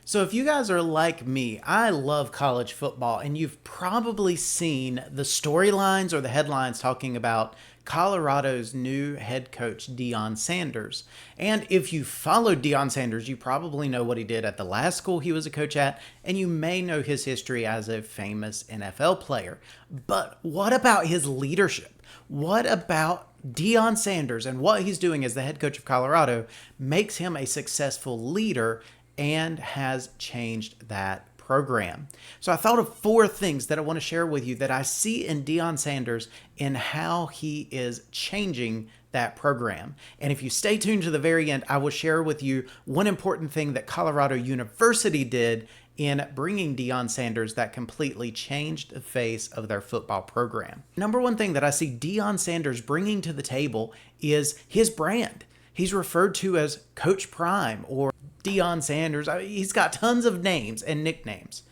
So, if you guys are like me, I love college football, and you've probably seen the storylines or the headlines talking about Colorado's new head coach, Deion Sanders. And if you followed Deion Sanders, you probably know what he did at the last school he was a coach at, and you may know his history as a famous NFL player. But what about his leadership? What about Deion Sanders and what he's doing as the head coach of Colorado makes him a successful leader and has changed that program? So I thought of four things that I want to share with you that I see in Deion Sanders in how he is changing that program. And if you stay tuned to the very end, I will share with you one important thing that Colorado University did in bringing Deion Sanders that completely changed the face of their football program. Number one thing that I see Deion Sanders bringing to the table is his brand. He's referred to as Coach Prime or Deion Sanders. He's got tons of names and nicknames.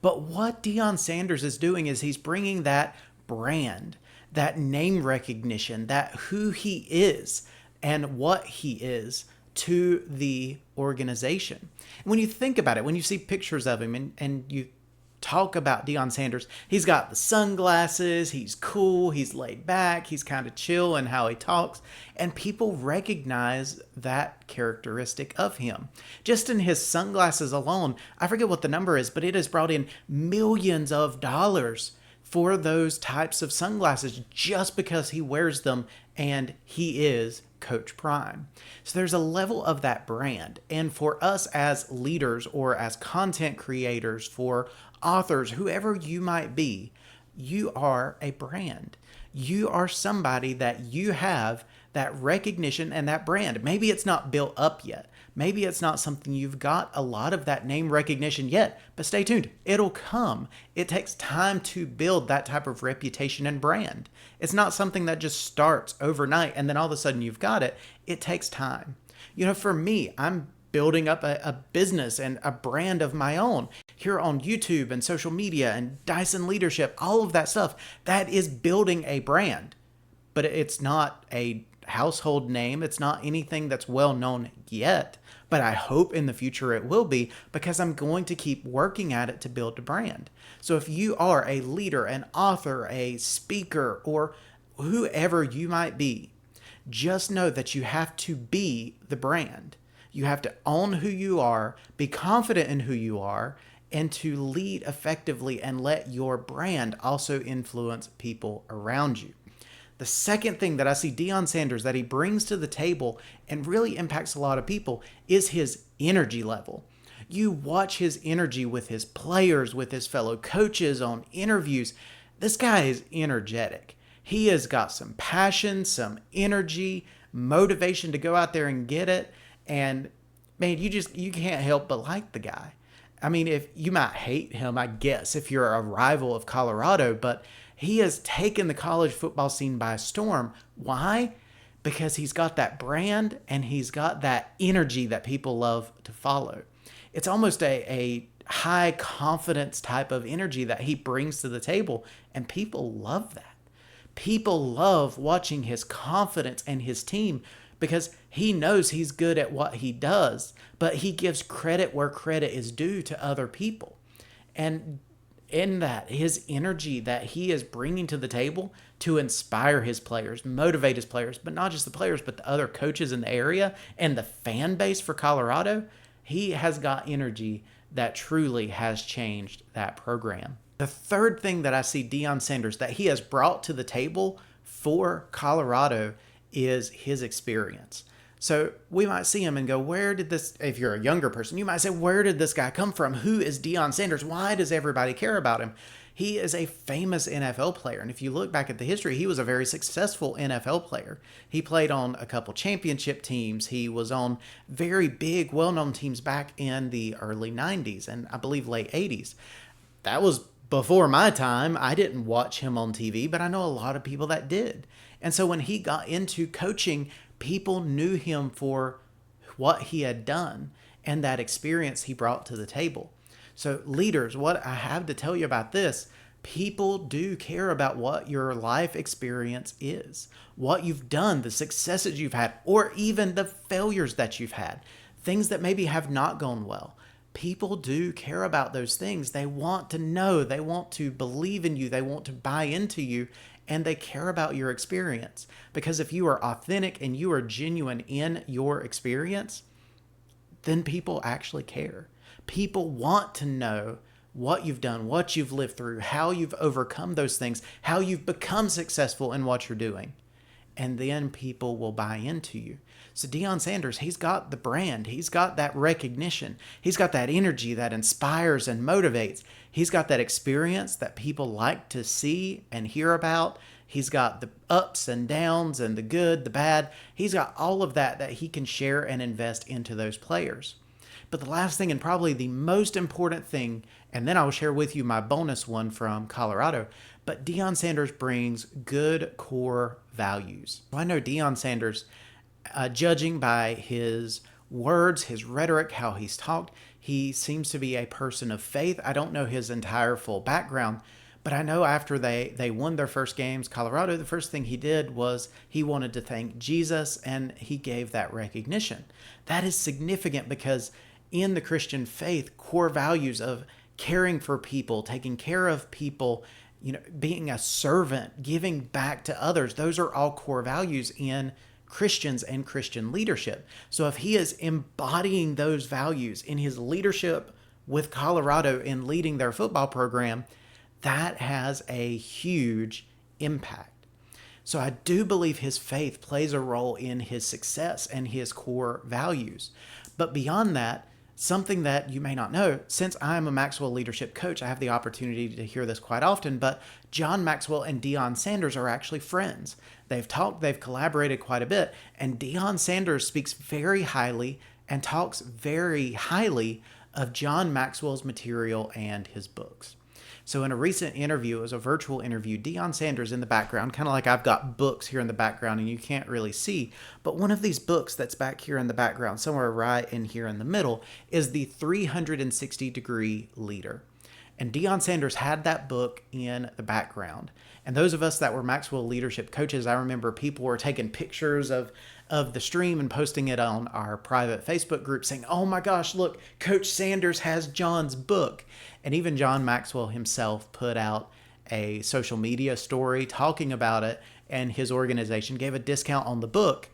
But what Deion Sanders is doing is he's bringing that brand, that name recognition, that who he is and what he is to the organization. And when you think about it, when you see pictures of him and you talk about Deion Sanders, he's got the sunglasses, he's cool, he's laid back, he's kind of chill in how he talks, and people recognize that characteristic of him. Just in his sunglasses alone, I forget what the number is, but it has brought in millions of dollars for those types of sunglasses just because he wears them and he is Coach Prime. So there's a level of that brand. And for us as leaders or as content creators, for authors, whoever you might be, you are a brand. You are somebody that you have that recognition and that brand. Maybe it's not built up yet. Maybe it's not something you've got a lot of that name recognition yet, but stay tuned. It'll come. It takes time to build that type of reputation and brand. It's not something that just starts overnight and then all of a sudden you've got it. It takes time. You know, for me, I'm building up a business and a brand of my own here on YouTube and social media and Dyson leadership, all of that stuff. That is building a brand, but it's not a household name. It's not anything that's well known yet, but I hope in the future it will be because I'm going to keep working at it to build a brand. So if you are a leader, an author, a speaker, or whoever you might be, just know that you have to be the brand. You have to own who you are, be confident in who you are, and to lead effectively and let your brand also influence people around you. The second thing that I see Deion Sanders that he brings to the table and really impacts a lot of people is his energy level. You watch his energy with his players, with his fellow coaches on interviews. This guy is energetic. He has got some passion, some energy, motivation to go out there and get it. And man, you can't help but like the guy. I mean, if you might hate him, I guess, if you're a rival of Colorado, but he has taken the college football scene by storm. Why? Because he's got that brand and he's got that energy that people love to follow. It's almost a high confidence type of energy that he brings to the table, and people love that. People love watching his confidence and his team because he knows he's good at what he does, but he gives credit where credit is due to other people. And in that, his energy that he is bringing to the table to inspire his players, motivate his players, but not just the players, but the other coaches in the area and the fan base for Colorado, he has got energy that truly has changed that program. The third thing that I see Deion Sanders that he has brought to the table for Colorado is his experience. So we might see him and go, where did this, if you're a younger person, you might say, where did this guy come from? Who is Deion Sanders? Why does everybody care about him? He is a famous NFL player. And if you look back at the history, he was a very successful NFL player. He played on a couple championship teams. He was on very big, well-known teams back in the early 90s and I believe late 80s. That was before my time. I didn't watch him on TV, but I know a lot of people that did. And so when he got into coaching, people knew him for what he had done and that experience he brought to the table. So leaders, what I have to tell you about this, people do care about what your life experience is, what you've done, the successes you've had, or even the failures that you've had, things that maybe have not gone well. People do care about those things. They want to know, they want to believe in you, they want to buy into you, and they care about your experience. Because if you are authentic and you are genuine in your experience, then people actually care. People want to know what you've done, what you've lived through, how you've overcome those things, how you've become successful in what you're doing. And then people will buy into you. So Deion Sanders, he's got the brand. He's got that recognition. He's got that energy that inspires and motivates. He's got that experience that people like to see and hear about. He's got the ups and downs and the good, the bad. He's got all of that he can share and invest into those players. But the last thing, and probably the most important thing, and then I will share with you my bonus one from Colorado, but Deion Sanders brings good core values. I know Deion Sanders, judging by his words, his rhetoric, how he's talked, he seems to be a person of faith. I don't know his entire full background, but I know after they won their first games, Colorado, the first thing he did was he wanted to thank Jesus, and he gave that recognition. That is significant because in the Christian faith, core values of caring for people, taking care of people, being a servant, giving back to others, those are all core values in Christians and Christian leadership. So if he is embodying those values in his leadership with Colorado in leading their football program, that has a huge impact. So I do believe his faith plays a role in his success and his core values. But beyond that, something that you may not know, since I'm a Maxwell leadership coach, I have the opportunity to hear this quite often, but John Maxwell and Deion Sanders are actually friends. They've talked, they've collaborated quite a bit, and Deion Sanders speaks very highly and talks very highly of John Maxwell's material and his books. So in a recent interview, it was a virtual interview, Deion Sanders in the background, kind of like I've got books here in the background and you can't really see, but one of these books that's back here in the background, somewhere right in here in the middle, is the 360-degree leader. And Deion Sanders had that book in the background. And those of us that were Maxwell leadership coaches, I remember people were taking pictures of the stream and posting it on our private Facebook group saying, oh my gosh, look, Coach Sanders has John's book. And even John Maxwell himself put out a social media story talking about it, and his organization gave a discount on the book.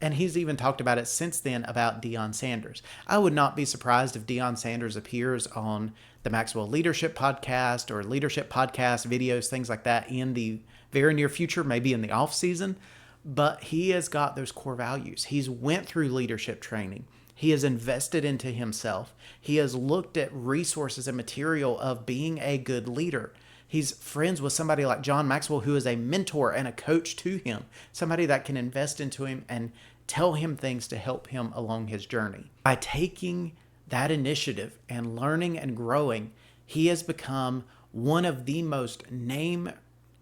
And he's even talked about it since then about Deion Sanders. I would not be surprised if Deion Sanders appears on the Maxwell Leadership Podcast or Leadership Podcast videos, things like that in the very near future, maybe in the off season. But he has got those core values. He's went through leadership training. He has invested into himself. He has looked at resources and material of being a good leader. He's friends with somebody like John Maxwell, who is a mentor and a coach to him, somebody that can invest into him and tell him things to help him along his journey. By taking that initiative and learning and growing, he has become one of the most name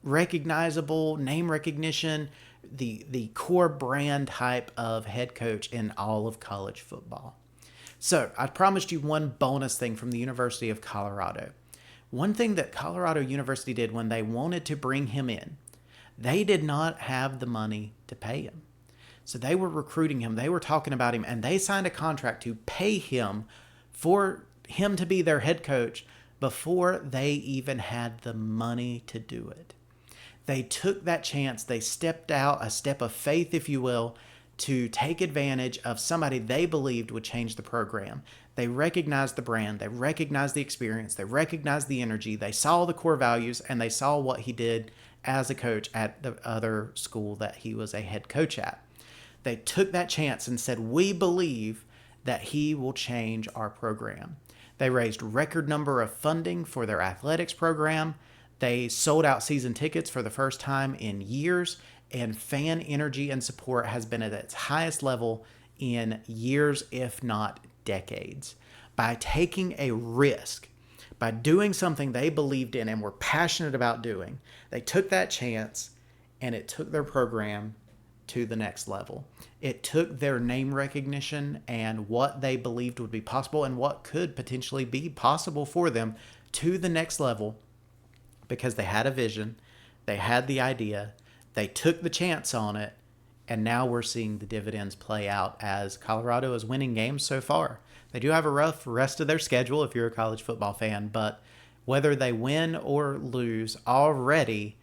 recognition, the core brand type of head coach in all of college football. So I promised you one bonus thing from the University of Colorado. One thing that Colorado University did when they wanted to bring him in, they did not have the money to pay him. So they were recruiting him, they were talking about him, and they signed a contract to pay him for him to be their head coach before they even had the money to do it. They took that chance. They stepped out, a step of faith, if you will, to take advantage of somebody they believed would change the program. They recognized the brand. They recognized the experience. They recognized the energy. They saw the core values, and they saw what he did as a coach at the other school that he was a head coach at. They took that chance and said, we believe that he will change our program. They raised record number of funding for their athletics program. They sold out season tickets for the first time in years, and fan energy and support has been at its highest level in years, if not decades. By taking a risk, by doing something they believed in and were passionate about doing, they took that chance and it took their program to the next level. It took their name recognition and what they believed would be possible and what could potentially be possible for them to the next level, because they had a vision, they had the idea, they took the chance on it, and now we're seeing the dividends play out as Colorado is winning games so far. They do have a rough rest of their schedule if you're a college football fan, but whether they win or lose, already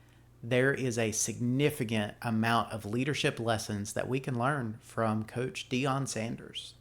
there is a significant amount of leadership lessons that we can learn from Coach Deion Sanders.